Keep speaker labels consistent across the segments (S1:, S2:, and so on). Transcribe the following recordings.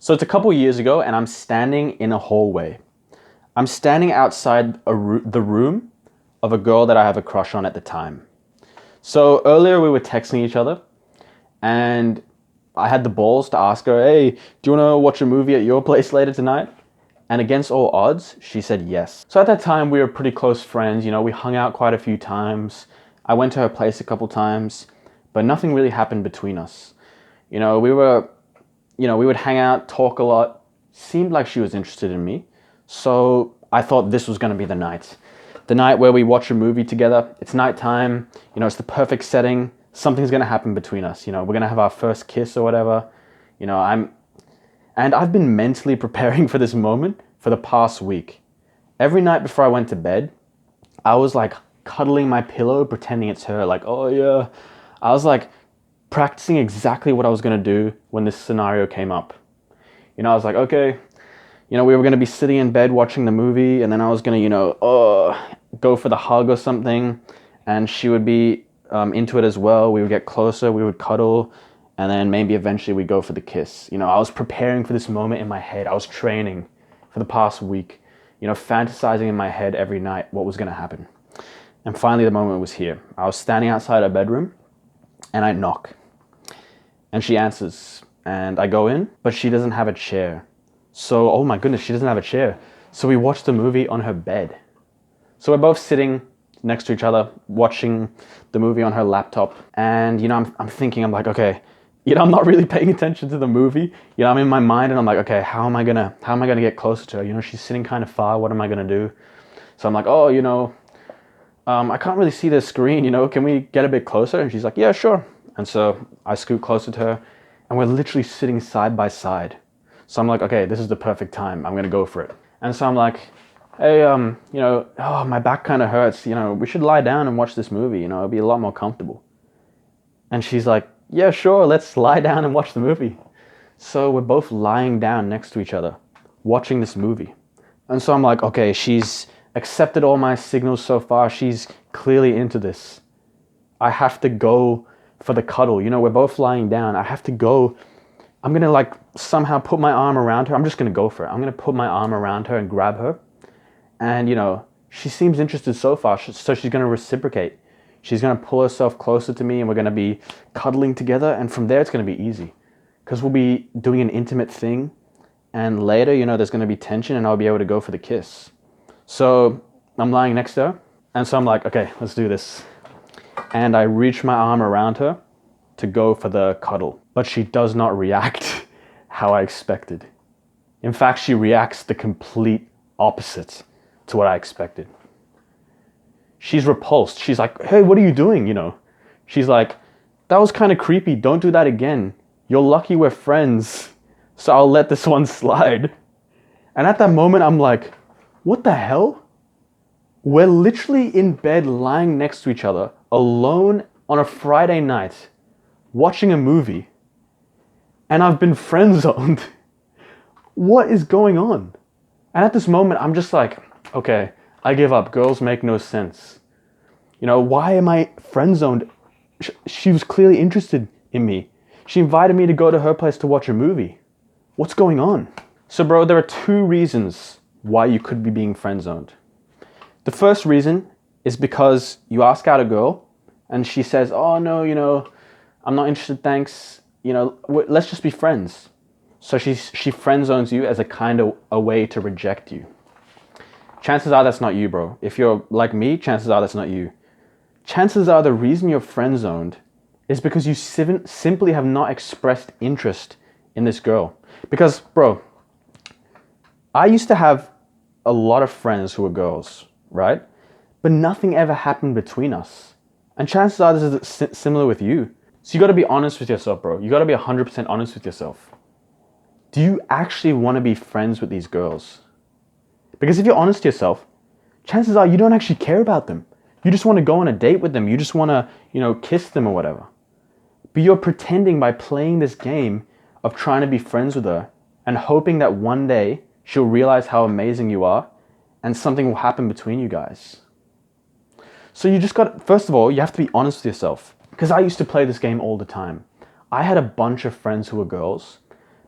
S1: So it's a couple years ago, and I'm standing in a hallway. I'm standing outside the room of a girl that I have a crush on at the time. So earlier we were texting each other, and I had the balls to ask her, "Hey, do you want to watch a movie at your place later tonight?" And against all odds, she said yes. So at that time, we were pretty close friends. We hung out quite a few times. I went to her place a couple times, but nothing really happened between us. We would hang out, talk a lot. Seemed like she was interested in me. So I thought this was going to be the night. The night where we watch a movie together. It's nighttime. It's the perfect setting. Something's going to happen between us. We're going to have our first kiss or whatever. And I've been mentally preparing for this moment for the past week. Every night before I went to bed, I was like cuddling my pillow, pretending it's her. Like, oh yeah. I was like practicing exactly what I was going to do when this scenario came up. I was like, okay, we were going to be sitting in bed watching the movie, and then I was going to, go for the hug or something, and she would be into it as well. We would get closer, we would cuddle, and then maybe eventually we'd go for the kiss. I was preparing for this moment in my head. I was training for the past week, fantasizing in my head every night what was going to happen. And finally the moment was here. I was standing outside her bedroom, and I knock. And she answers, and I go in, but she doesn't have a chair. So, oh my goodness, she doesn't have a chair. So we watched the movie on her bed. So we're both sitting next to each other, watching the movie on her laptop. And, I'm thinking, I'm like, okay, I'm not really paying attention to the movie. I'm in my mind, and I'm like, okay, how am I gonna get closer to her? She's sitting kind of far. What am I gonna do? So I'm like, I can't really see the screen. Can we get a bit closer? And she's like, yeah, sure. And so I scoot closer to her, and we're literally sitting side by side. So I'm like, okay, this is the perfect time. I'm gonna go for it. And so I'm like, hey, my back kind of hurts. We should lie down and watch this movie. It'll be a lot more comfortable. And she's like, yeah, sure, let's lie down and watch the movie. So we're both lying down next to each other, watching this movie. And so I'm like, okay, she's accepted all my signals so far. She's clearly into this. I have to go for the cuddle. We're both lying down. I have to go. I'm going to somehow put my arm around her. I'm just going to go for it. I'm going to put my arm around her and grab her. And, she seems interested so far. So she's going to reciprocate. She's going to pull herself closer to me, and we're going to be cuddling together. And from there, it's going to be easy. Because we'll be doing an intimate thing. And later, there's going to be tension, and I'll be able to go for the kiss. So I'm lying next to her. And so I'm like, okay, let's do this. And I reach my arm around her to go for the cuddle. But she does not react how I expected. In fact, she reacts the complete opposite to what I expected. She's repulsed. She's like, hey, what are you doing? She's like, that was kind of creepy. Don't do that again. You're lucky we're friends, so I'll let this one slide. And at that moment, I'm like, what the hell? We're literally in bed lying next to each other, alone on a Friday night, watching a movie, and I've been friend-zoned. What is going on? And at this moment, I'm just like, okay, I give up. Girls make no sense. Why am I friend-zoned? She was clearly interested in me. She invited me to go to her place to watch a movie. What's going on? So, bro, there are two reasons why you could be being friend-zoned. The first reason is because you ask out a girl, and she says, oh, no, I'm not interested, thanks. Let's just be friends. So she friend zones you as a kind of a way to reject you. Chances are that's not you, bro. If you're like me, chances are that's not you. Chances are the reason you're friend zoned is because you simply have not expressed interest in this girl. Because, bro, I used to have a lot of friends who were girls, right? But nothing ever happened between us. And chances are this is similar with you. So you got to be honest with yourself, bro. You got to be 100% honest with yourself. Do you actually want to be friends with these girls? Because if you're honest to yourself, chances are you don't actually care about them. You just want to go on a date with them. You just want to, kiss them or whatever. But you're pretending by playing this game of trying to be friends with her and hoping that one day she'll realize how amazing you are and something will happen between you guys. So first of all, you have to be honest with yourself. Because I used to play this game all the time. I had a bunch of friends who were girls,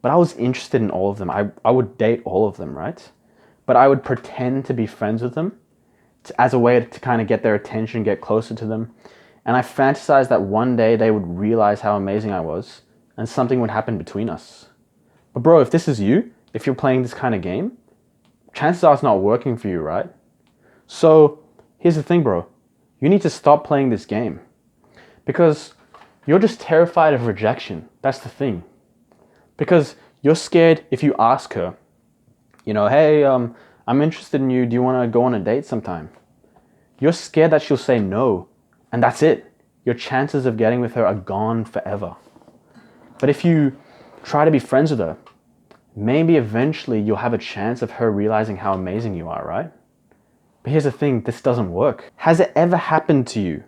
S1: but I was interested in all of them. I would date all of them, right? But I would pretend to be friends with them as a way to kind of get their attention, get closer to them. And I fantasized that one day they would realize how amazing I was and something would happen between us. But bro, if this is you, if you're playing this kind of game, chances are it's not working for you, right? So here's the thing, bro. You need to stop playing this game because you're just terrified of rejection. That's the thing. Because you're scared if you ask her, hey, I'm interested in you. Do you want to go on a date sometime? You're scared that she'll say no, and that's it. Your chances of getting with her are gone forever. But if you try to be friends with her, maybe eventually you'll have a chance of her realizing how amazing you are, right? But here's the thing, this doesn't work. Has it ever happened to you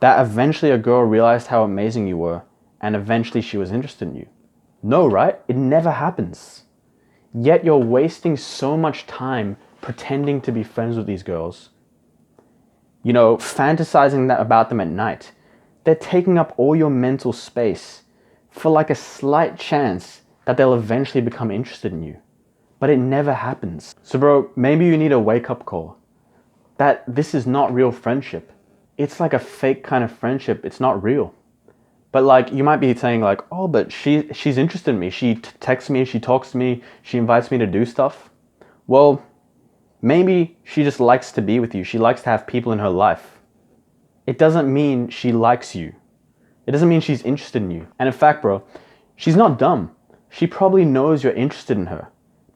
S1: that eventually a girl realized how amazing you were and eventually she was interested in you? No, right? It never happens. Yet you're wasting so much time pretending to be friends with these girls. Fantasizing about them at night. They're taking up all your mental space for like a slight chance that they'll eventually become interested in you. But it never happens. So bro, maybe you need a wake-up call. That this is not real friendship. It's like a fake kind of friendship. It's not real. But like, you might be saying like, oh, but she's interested in me. She texts me, she talks to me, she invites me to do stuff. Well, maybe she just likes to be with you. She likes to have people in her life. It doesn't mean she likes you. It doesn't mean she's interested in you. And in fact, bro, she's not dumb. She probably knows you're interested in her.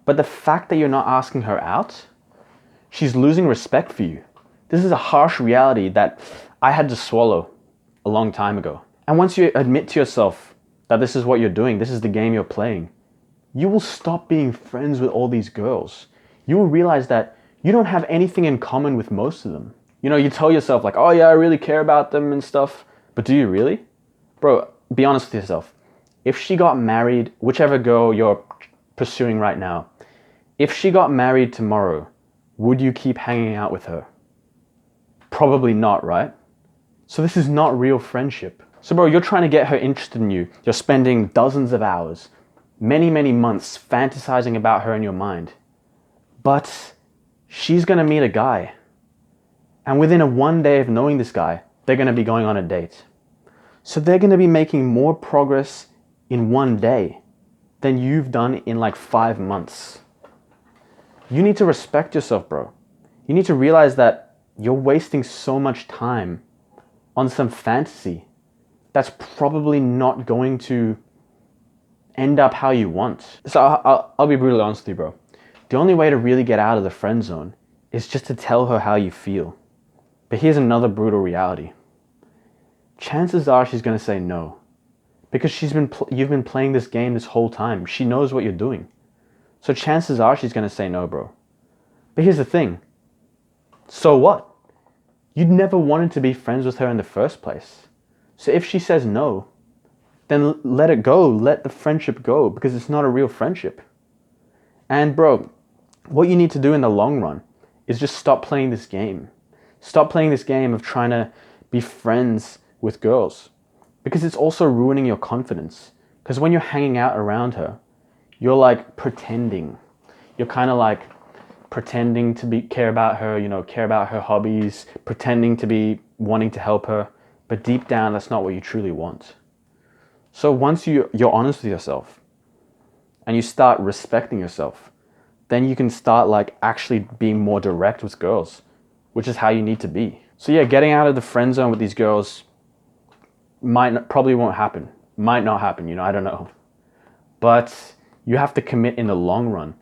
S1: But the fact that you're not asking her out, she's losing respect for you. This is a harsh reality that I had to swallow a long time ago. And once you admit to yourself that this is what you're doing, this is the game you're playing, you will stop being friends with all these girls. You will realize that you don't have anything in common with most of them. You tell yourself like, oh yeah, I really care about them and stuff. But do you really? Bro, be honest with yourself. If she got married, whichever girl you're pursuing right now, if she got married tomorrow, would you keep hanging out with her? Probably not, right? So this is not real friendship. So bro, you're trying to get her interested in you. You're spending dozens of hours, many, many months fantasizing about her in your mind. But she's gonna meet a guy. And within a one day of knowing this guy, they're gonna be going on a date. So they're gonna be making more progress in one day than you've done in like 5 months. You need to respect yourself, bro. You need to realize that you're wasting so much time on some fantasy that's probably not going to end up how you want. So I'll be brutally honest with you, bro. The only way to really get out of the friend zone is just to tell her how you feel. But here's another brutal reality. Chances are she's going to say no. Because you've been playing this game this whole time. She knows what you're doing. So chances are she's going to say no, bro. But here's the thing. So what? You'd never wanted to be friends with her in the first place. So if she says no, then let it go. Let the friendship go because it's not a real friendship. And bro, what you need to do in the long run is just stop playing this game. Stop playing this game of trying to be friends with girls because it's also ruining your confidence. Because when you're hanging out around her, you're like pretending. You're kind of like pretending to care about her, care about her hobbies, pretending to be wanting to help her. But deep down, that's not what you truly want. So once you're honest with yourself and you start respecting yourself, then you can start like actually being more direct with girls, which is how you need to be. So yeah, getting out of the friend zone with these girls probably won't happen. Might not happen, I don't know. But you have to commit in the long run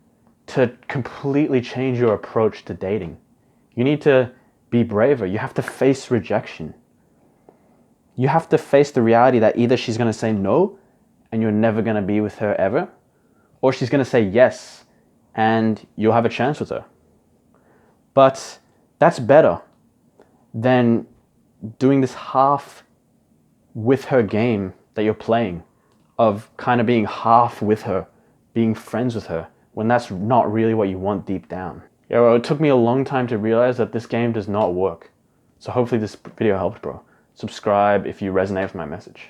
S1: to completely change your approach to dating. You need to be braver. You have to face rejection. You have to face the reality that either she's going to say no and you're never going to be with her ever, or she's going to say yes and you'll have a chance with her. But that's better than doing this half with her game that you're playing of kind of being half with her, being friends with her, when that's not really what you want deep down. Yeah, well, it took me a long time to realize that this game does not work. So hopefully this video helped, bro. Subscribe if you resonate with my message.